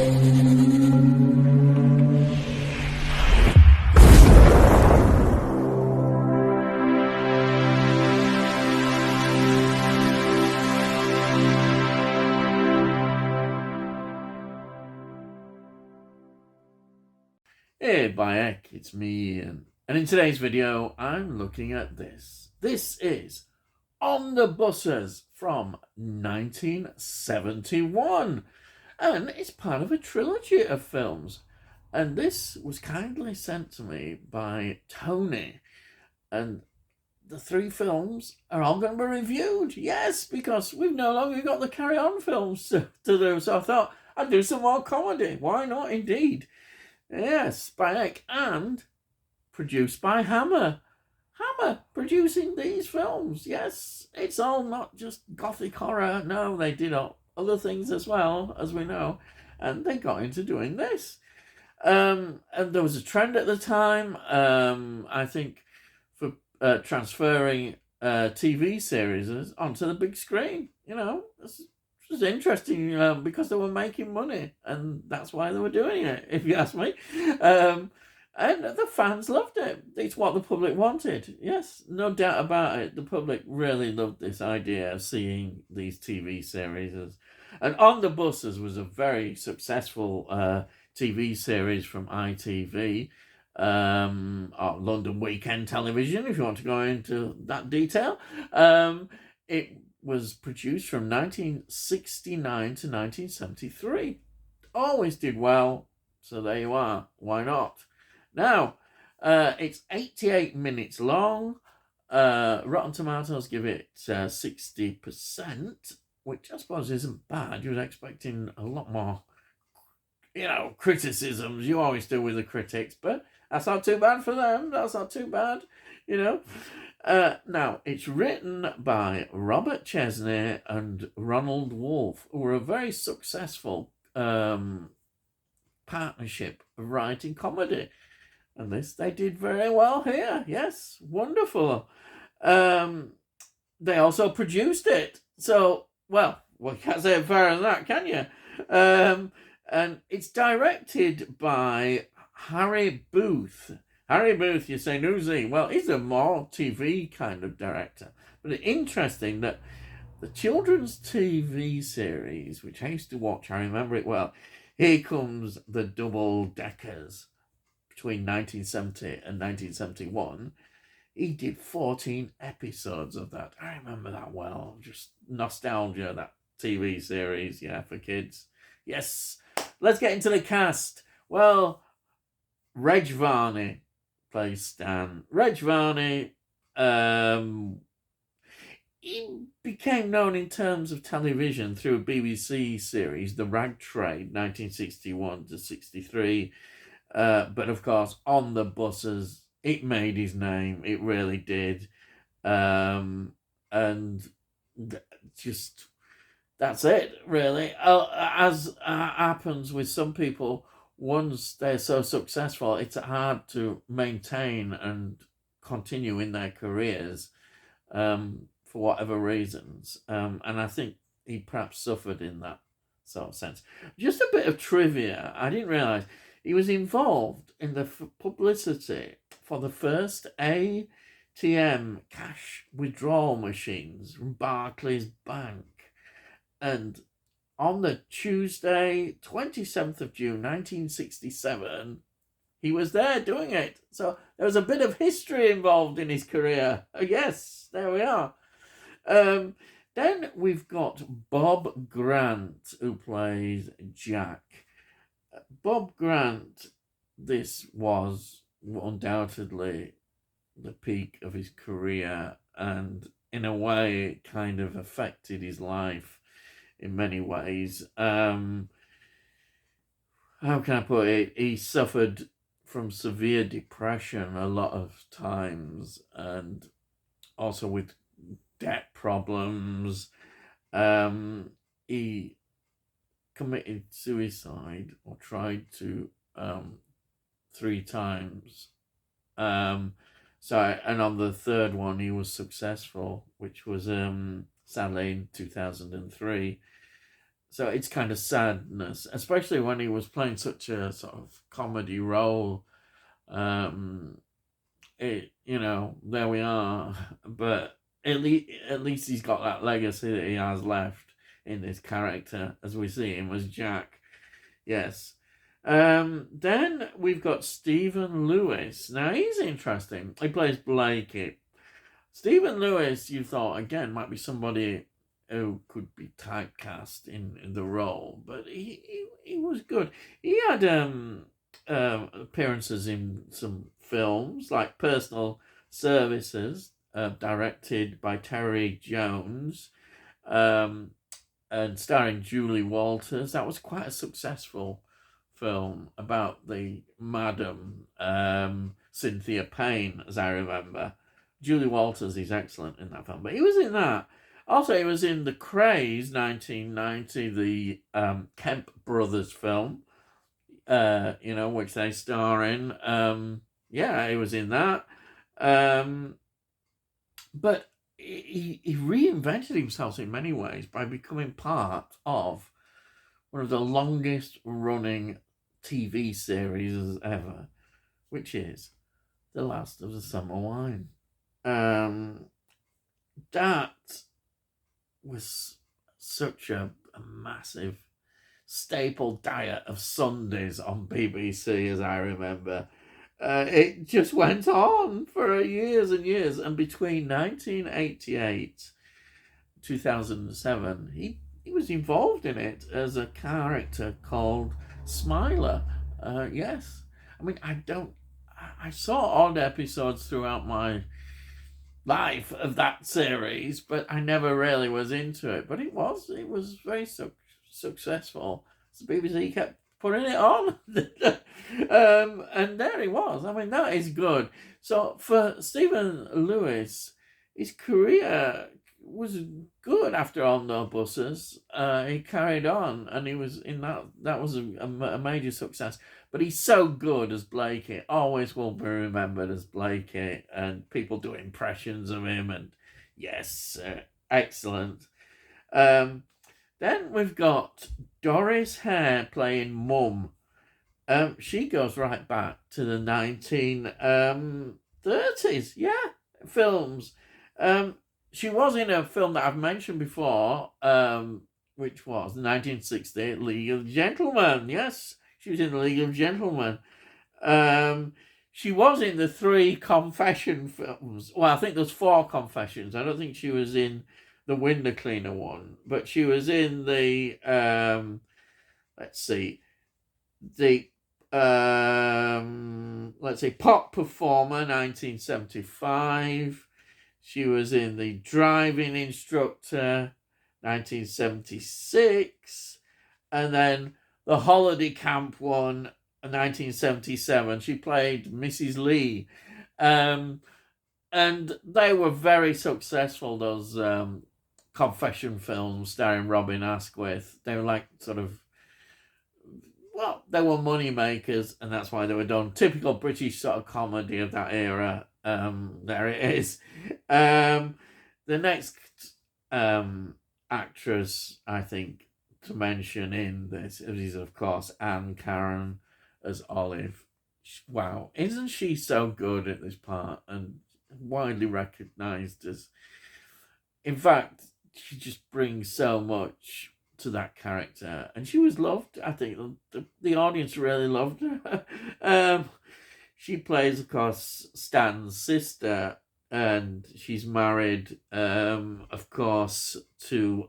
Hey Bayek, it's me Ian. And in today's video, I'm looking at this. This is On the Buses from 1971. And it's part of a trilogy of films. And this was kindly sent to me by Tony. And the three films are all going to be reviewed. Yes, because we've no longer got the Carry On films to do. So I thought I'd do some more comedy. Why not, indeed? Yes, Bayek, and produced by Hammer. Hammer producing these films. Yes, it's all not just gothic horror. No, they did other things as well, as we know, and they got into doing this. And there was a trend at the time, I think, for transferring TV series onto the big screen. You know, this was interesting because they were making money, and that's why they were doing it, if you ask me. And the fans loved it. It's what the public wanted. Yes, no doubt about it. The public really loved this idea of seeing these TV series. And On the Buses was a very successful TV series from ITV, or London Weekend Television, if you want to go into that detail. It was produced from 1969 to 1973. Always did well, so there you are. Why not? Now, it's 88 minutes long. Rotten Tomatoes give it 60%, which I suppose isn't bad. You were expecting a lot more, criticisms. You always do with the critics, but that's not too bad for them. That's not too bad, Now, it's written by Robert Chesney and Ronald Wolfe, who were a very successful partnership of writing comedy. And this, they did very well here. Yes, wonderful. They also produced it. So, well, you can't say it fairer than that, can you? And it's directed by Harry Booth. Harry Booth, you say, who's he? Well, he's a more TV kind of director. But it's interesting that the children's TV series, which I used to watch, I remember it well, Here Comes the Double Deckers, between 1970 and 1971, he did 14 episodes of that. I remember that well. Just nostalgia, that TV series, for kids. Yes. Let's get into the cast. Well, Reg Varney plays Stan. Reg Varney, he became known in terms of television through a BBC series, The Rag Trade, 1961 to 63. But of course, On the Buses, it made his name. It really did. And just, that's it, really. As happens with some people, once they're so successful, it's hard to maintain and continue in their careers for whatever reasons. And I think he perhaps suffered in that sort of sense. Just a bit of trivia. I didn't realise he was involved in the publicity for the first ATM cash withdrawal machines from Barclays Bank. And on the Tuesday, 27th of June, 1967, he was there doing it. So there was a bit of history involved in his career. Yes, there we are. Then we've got Bob Grant, who plays Jack. Bob Grant, this was undoubtedly the peak of his career, and in a way it kind of affected his life in many ways. How can I put it? He suffered from severe depression a lot of times, and also with debt problems. He committed suicide, or tried to, 3 times. And on the third one he was successful, which was sadly in 2003. So it's kind of sadness, especially when he was playing such a sort of comedy role. Um, there we are. But at least he's got that legacy that he has left in this character, as we see him as Jack. Yes. Then we've got Stephen Lewis. Now he's interesting. He plays Blakey. Stephen Lewis, you thought again might be somebody who could be typecast in the role, but he was good. He had appearances in some films like Personal Services, directed by Terry Jones, um, and starring Julie Walters. That was quite a successful film about the Madam Cynthia Payne, as I remember. Julie Walters is excellent in that film, but he was in that. Also, he was in The Craze, 1990, the Kemp Brothers film, which they star in. Yeah, he was in that. Um, but he reinvented himself in many ways by becoming part of one of the longest running TV series ever, which is The Last of the Summer Wine. That was such a massive staple diet of Sundays on BBC, as I remember. It just went on for years and years, and between 1988 and 2007, he was involved in it as a character called Smiler. Yes, I mean I saw odd episodes throughout my life of that series, but I never really was into it. But it was very successful. So the BBC kept putting it on, and there he was. I mean, that is good. So for Stephen Lewis, his career was good after On No Buses. He carried on, and he was in that. That was a major success. But he's so good as Blakey. Always will be remembered as Blakey, and people do impressions of him. And yes, excellent. Then we've got Doris Hare playing Mum. She goes right back to the 1930s, films. She was in a film that I've mentioned before, which was the 1960 League of Gentlemen. Yes, she was in the League of Gentlemen. She was in the 3 Confession films. Well, I think there's 4 Confessions. I don't think she was in the Window Cleaner one, but she was in the Pop Performer, 1975. She was in the Driving Instructor, 1976, and then the Holiday Camp one, 1977. She played Mrs. Lee, and they were very successful. Those confession films starring Robin Asquith. They were like they were money makers, and that's why they were done. Typical British sort of comedy of that era. There it is. The next actress, I think, to mention in this is, of course, Anne Karen as Olive. Wow, isn't she so good at this part and widely recognised as... In fact, she just brings so much to that character, and she was loved. I think the audience really loved her. She plays, of course, Stan's sister, and she's married, of course, to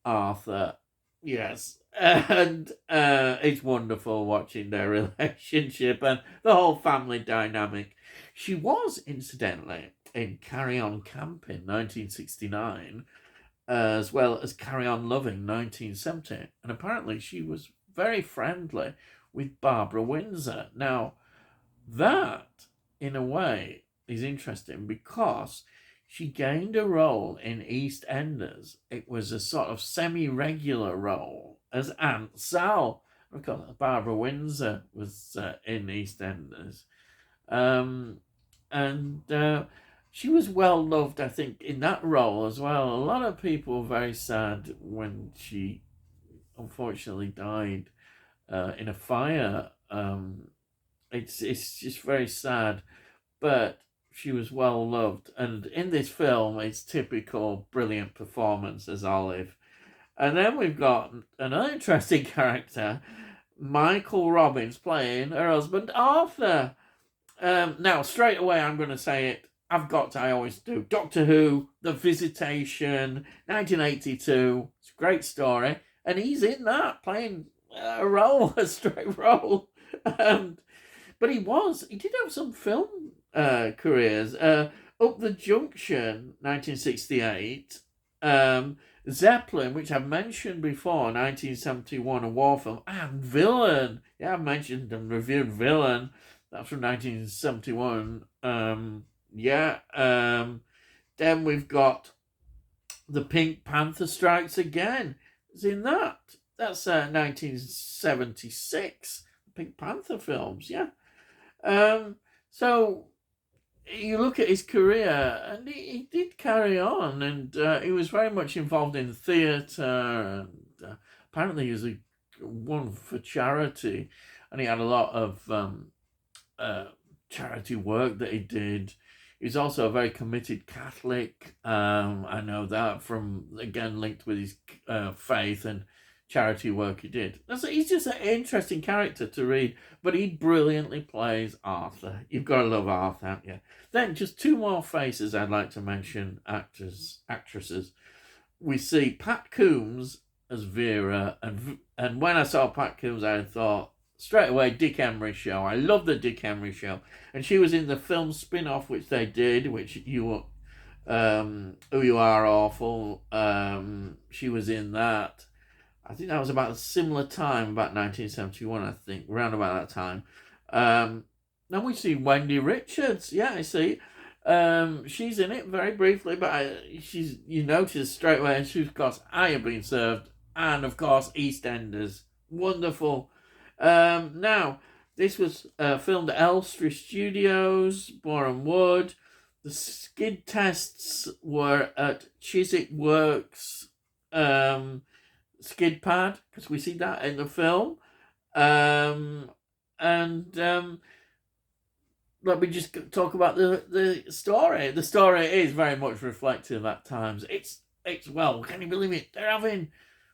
Arthur. Yes, and it's wonderful watching their relationship and the whole family dynamic. She was, incidentally, in Carry On Camping, 1969, as well as Carry On Loving, 1970. And apparently she was very friendly with Barbara Windsor. Now, that, in a way, is interesting because she gained a role in EastEnders. It was a sort of semi-regular role as Aunt Sal. Of course, Barbara Windsor was in EastEnders. She was well loved, I think, in that role as well. A lot of people were very sad when she unfortunately died in a fire. It's just very sad, but she was well loved. And in this film, it's typical brilliant performance as Olive. And then we've got another interesting character, Michael Robbins, playing her husband Arthur. Now, straight away, I'm going to say it. I always do. Doctor Who, The Visitation, 1982. It's a great story. And he's in that, playing a role, a straight role. But he did have some film careers. Up the Junction, 1968. Zeppelin, which I've mentioned before, 1971, a war film. And Villain. Yeah, I've mentioned and reviewed Villain. That's from 1971. Then we've got The Pink Panther Strikes Again. It's in that. That's 1976. Pink Panther films, yeah. So you look at his career, and he did carry on, and he was very much involved in theatre, and apparently he was one for charity, and he had a lot of charity work that he did. He was also a very committed Catholic. I know that from, again, linked with his faith and charity work he did. He's just an interesting character to read, but he brilliantly plays Arthur. You've got to love Arthur, haven't you? Then just two more faces I'd like to mention, actresses. We see Pat Coombs as Vera, and when I saw Pat Coombs, I thought straight away Dick Emery Show. I love the Dick Emery Show, and she was in the film spin-off which they did, which Who You Are Awful. She was in that. I think that was about a similar time, about 1971, I think, around about that time. Then we see Wendy Richards. Yeah, I see. She's in it very briefly, but you notice straight away, she's, of course, I Have Been Served, and, of course, EastEnders. Wonderful. Now, this was filmed at Elstree Studios, Boreham Wood. The skid tests were at Chiswick Works skid pad, because we see that in the film. Let me just talk about the story. The story is very much reflective at times. It's well, can you believe it? They're having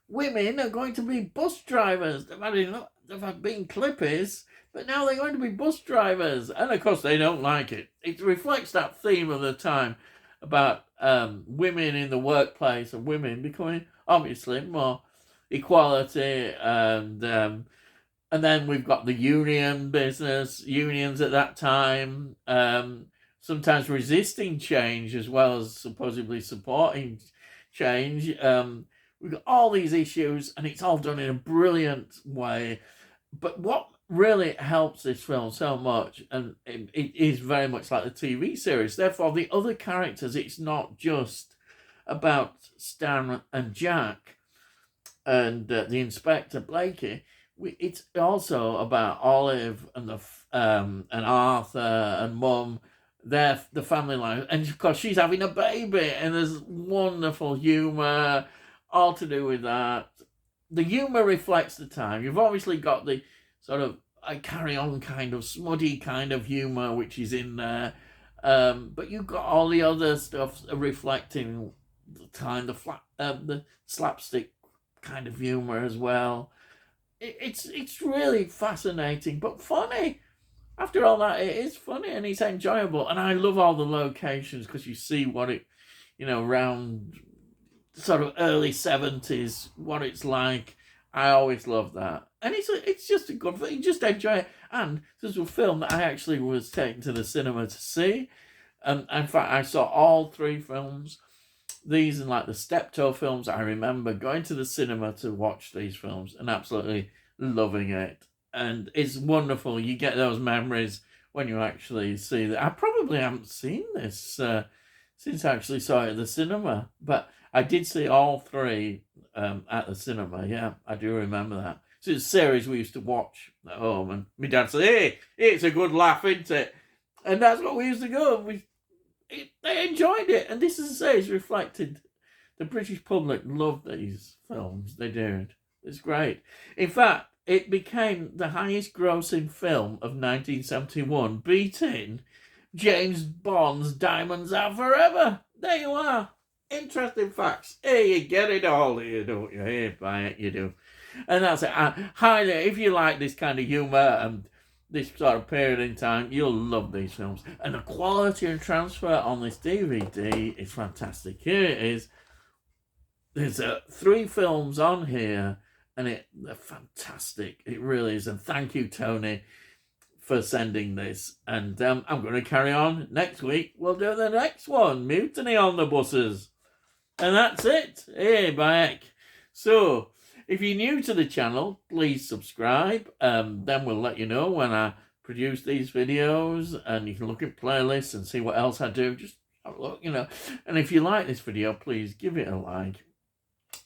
women are going to be bus drivers. They've had been clippies, but now they're going to be bus drivers, and of course they don't like it. It reflects that theme of the time about women in the workplace and women becoming obviously more equality, and then we've got the unions at that time, sometimes resisting change as well as supposedly supporting change. We've got all these issues, and it's all done in a brilliant way. But what really helps this film so much, and it is very much like the TV series, therefore the other characters, it's not just about Stan and Jack and the Inspector Blakey. It's also about Olive and and Arthur and Mum, the family life, and of course she's having a baby, and there's wonderful humour all to do with that. The humour reflects the time. You've obviously got the sort of carry on kind of smutty kind of humour which is in there, but you've got all the other stuff reflecting the time, the slapstick kind of humour as well. It's really fascinating, but funny. After all that, it is funny and it's enjoyable. And I love all the locations because you see what it, around sort of early 70s, what it's like. I always love that. And it's just a good thing. Just enjoy it. And this was a film that I actually was taken to the cinema to see. And in fact, I saw all three films. These and like the Steptoe films, I remember going to the cinema to watch these films and absolutely loving it. And it's wonderful. You get those memories when you actually see that. I probably haven't seen this since I actually saw it at the cinema, but I did see all three at the cinema. Yeah, I do remember that. So it's a series we used to watch at home, and my dad said, "Hey, it's a good laugh, isn't it?" And that's what we used to go. They enjoyed it, and this, as I say, is reflected. The British public loved these films. They did. It's great. In fact, it became the highest grossing film of 1971, beating James Bond's Diamonds Are Forever. There you are. Interesting facts. Here, you get it all here, don't you? Here, buy it, you do. And that's it. Highly, if you like this kind of humour and this sort of period in time, you'll love these films. And the quality and transfer on this DVD is fantastic. Here it is. There's 3 films on here, and they're fantastic. It really is. And thank you, Tony, for sending this. And I'm going to carry on. Next week, we'll do the next one, Mutiny on the Buses. And that's it. Hey, Bayek. So, if you're new to the channel, please subscribe. Then we'll let you know when I produce these videos, and you can look at playlists and see what else I do. Just have a look, you know. And if you like this video, please give it a like.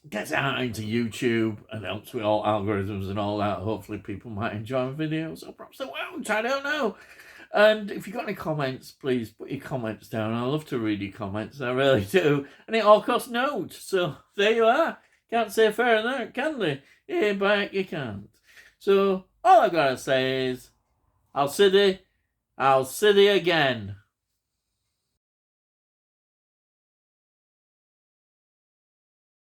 Gets out into YouTube and helps with all algorithms and all that. Hopefully people might enjoy my videos, or perhaps they won't, I don't know. And if you've got any comments, please put your comments down. I love to read your comments, I really do. And it all costs note, so there you are. Can't say fairer than that, can they? Yeah, but you can't. So all I've got to say is, I'll see thee again.